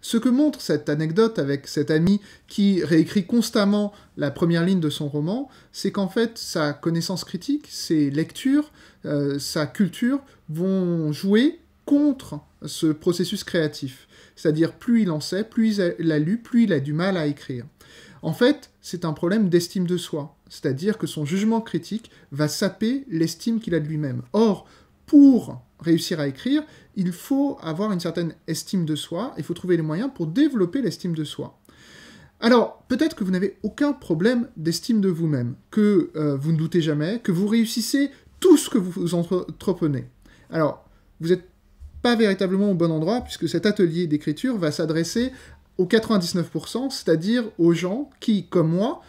Ce que montre cette anecdote avec cet ami qui réécrit constamment la première ligne de son roman, c'est qu'en fait, sa connaissance critique, ses lectures, sa culture vont jouer contre ce processus créatif. C'est-à-dire, plus il en sait, plus il a lu, plus il a du mal à écrire. En fait, c'est un problème d'estime de soi. C'est-à-dire que son jugement critique va saper l'estime qu'il a de lui-même. Or, pour réussir à écrire, il faut avoir une certaine estime de soi, il faut trouver les moyens pour développer l'estime de soi. Alors, peut-être que vous n'avez aucun problème d'estime de vous-même, que vous ne doutez jamais, que vous réussissez tout ce que vous entreprenez. Alors, vous n'êtes pas véritablement au bon endroit, puisque cet atelier d'écriture va s'adresser aux 99%, c'est-à-dire aux gens qui, comme moi,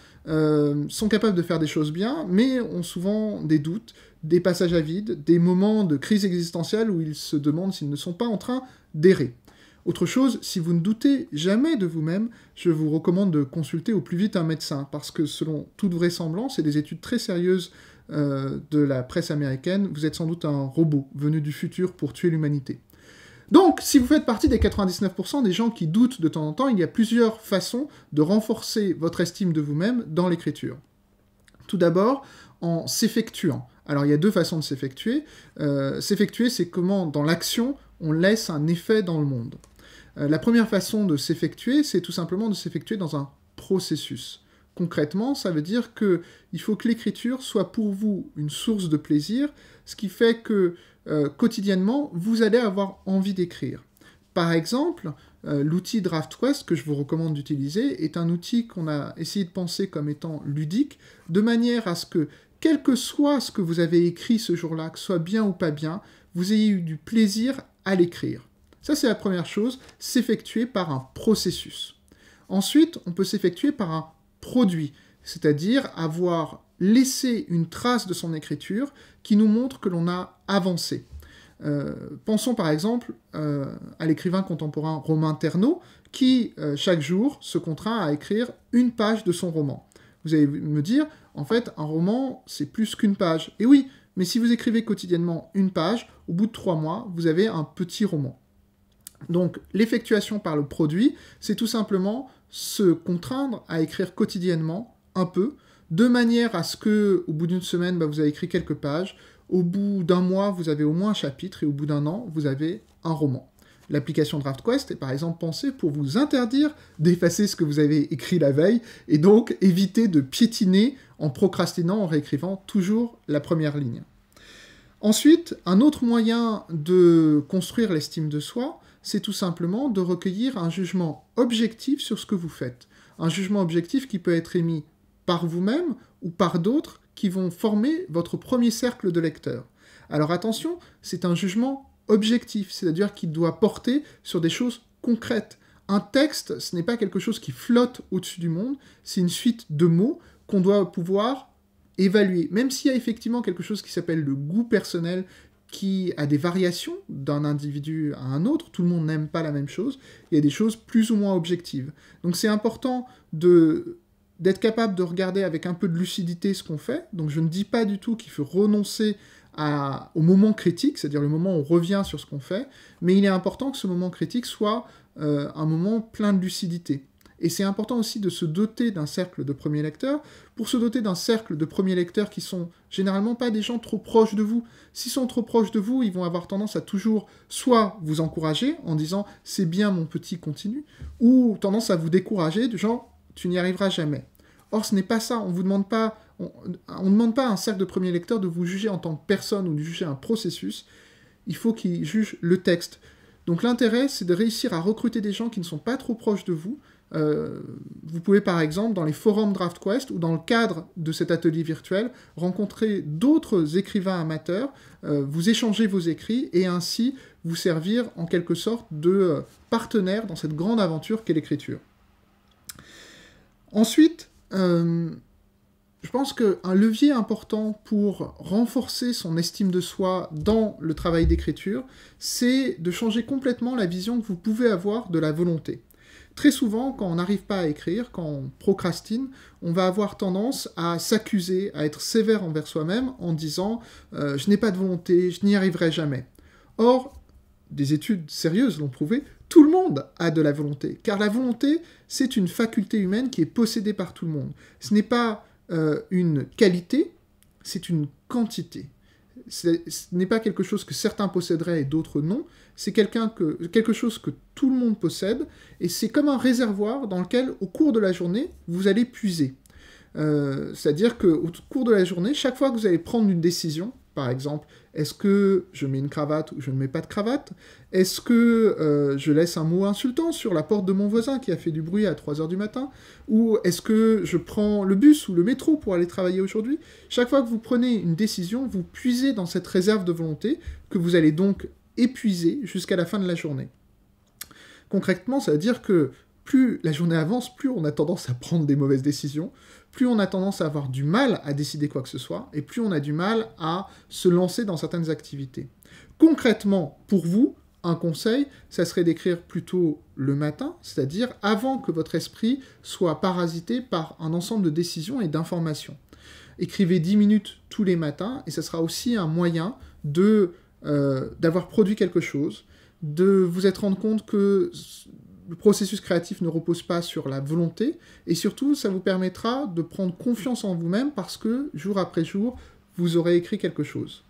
sont capables de faire des choses bien, mais ont souvent des doutes, des passages à vide, des moments de crise existentielle où ils se demandent s'ils ne sont pas en train d'errer. Autre chose, si vous ne doutez jamais de vous-même, je vous recommande de consulter au plus vite un médecin, parce que selon toute vraisemblance, et des études très sérieuses de la presse américaine, vous êtes sans doute un robot venu du futur pour tuer l'humanité. Donc, si vous faites partie des 99% des gens qui doutent de temps en temps, il y a plusieurs façons de renforcer votre estime de vous-même dans l'écriture. Tout d'abord, en s'effectuant. Alors, il y a deux façons de s'effectuer. S'effectuer, c'est comment, dans l'action, on laisse un effet dans le monde. La première façon de s'effectuer, c'est tout simplement de s'effectuer dans un processus. Concrètement, ça veut dire qu'il faut que l'écriture soit pour vous une source de plaisir, ce qui fait que quotidiennement, vous allez avoir envie d'écrire. Par exemple, l'outil DraftQuest que je vous recommande d'utiliser est un outil qu'on a essayé de penser comme étant ludique, de manière à ce que, quel que soit ce que vous avez écrit ce jour-là, que ce soit bien ou pas bien, vous ayez eu du plaisir à l'écrire. Ça, c'est la première chose, s'effectuer par un processus. Ensuite, on peut s'effectuer par un produit, c'est-à-dire avoir laissé une trace de son écriture qui nous montre que l'on a avancé. Pensons par exemple à l'écrivain contemporain Romain Ternaux, qui chaque jour se contraint à écrire une page de son roman. Vous allez me dire, en fait, un roman, c'est plus qu'une page. Et oui, mais si vous écrivez quotidiennement une page, au bout de 3 mois, vous avez un petit roman. Donc, l'effectuation par le produit, c'est tout simplement se contraindre à écrire quotidiennement un peu, de manière à ce que, au bout d'une semaine, vous avez écrit quelques pages, au bout d'un mois, vous avez au moins un chapitre, et au bout d'un an, vous avez un roman. L'application DraftQuest est par exemple pensée pour vous interdire d'effacer ce que vous avez écrit la veille, et donc éviter de piétiner en procrastinant, en réécrivant toujours la première ligne. Ensuite, un autre moyen de construire l'estime de soi, c'est tout simplement de recueillir un jugement objectif sur ce que vous faites. Un jugement objectif qui peut être émis par vous-même ou par d'autres qui vont former votre premier cercle de lecteurs. Alors attention, c'est un jugement objectif, c'est-à-dire qu'il doit porter sur des choses concrètes. Un texte, ce n'est pas quelque chose qui flotte au-dessus du monde, c'est une suite de mots qu'on doit pouvoir évaluer. Même s'il y a effectivement quelque chose qui s'appelle le goût personnel, qui a des variations d'un individu à un autre, tout le monde n'aime pas la même chose, il y a des choses plus ou moins objectives. Donc c'est important d'être capable de regarder avec un peu de lucidité ce qu'on fait, donc je ne dis pas du tout qu'il faut renoncer au moment critique, c'est-à-dire le moment où on revient sur ce qu'on fait, mais il est important que ce moment critique soit un moment plein de lucidité. Et c'est important aussi de se doter d'un cercle de premiers lecteurs. Pour se doter d'un cercle de premiers lecteurs qui sont généralement pas des gens trop proches de vous. S'ils sont trop proches de vous, ils vont avoir tendance à toujours soit vous encourager en disant « c'est bien mon petit, continue », ou tendance à vous décourager du genre « tu n'y arriveras jamais ». Or, ce n'est pas ça. On ne demande pas à un cercle de premiers lecteurs de vous juger en tant que personne ou de juger un processus. Il faut qu'ils jugent le texte. Donc l'intérêt, c'est de réussir à recruter des gens qui ne sont pas trop proches de vous. Vous pouvez par exemple, dans les forums DraftQuest ou dans le cadre de cet atelier virtuel, rencontrer d'autres écrivains amateurs, vous échanger vos écrits et ainsi vous servir en quelque sorte de partenaire dans cette grande aventure qu'est l'écriture. Ensuite, je pense qu'un levier important pour renforcer son estime de soi dans le travail d'écriture, c'est de changer complètement la vision que vous pouvez avoir de la volonté. Très souvent, quand on n'arrive pas à écrire, quand on procrastine, on va avoir tendance à s'accuser, à être sévère envers soi-même en disant « je n'ai pas de volonté, je n'y arriverai jamais ». Or, des études sérieuses l'ont prouvé, Tout le monde a de la volonté, car la volonté, c'est une faculté humaine qui est possédée par tout le monde. Ce n'est pas une qualité, c'est une quantité. Ce n'est pas quelque chose que certains posséderaient et d'autres non, c'est quelque chose que tout le monde possède, et c'est comme un réservoir dans lequel, au cours de la journée, vous allez puiser. C'est-à-dire qu'au cours de la journée, chaque fois que vous allez prendre une décision, par exemple, est-ce que je mets une cravate ou je ne mets pas de cravate? Est-ce que je laisse un mot insultant sur la porte de mon voisin qui a fait du bruit à 3 heures du matin? Ou est-ce que je prends le bus ou le métro pour aller travailler aujourd'hui? Chaque fois que vous prenez une décision, vous puisez dans cette réserve de volonté que vous allez donc épuiser jusqu'à la fin de la journée. Concrètement, ça veut dire que plus la journée avance, plus on a tendance à prendre des mauvaises décisions, plus on a tendance à avoir du mal à décider quoi que ce soit, et plus on a du mal à se lancer dans certaines activités. Concrètement, pour vous, un conseil, ça serait d'écrire plutôt le matin, c'est-à-dire avant que votre esprit soit parasité par un ensemble de décisions et d'informations. Écrivez 10 minutes tous les matins, et ça sera aussi un moyen d'avoir produit quelque chose, de vous être rendu compte que le processus créatif ne repose pas sur la volonté, et surtout, ça vous permettra de prendre confiance en vous-même parce que, jour après jour, vous aurez écrit quelque chose.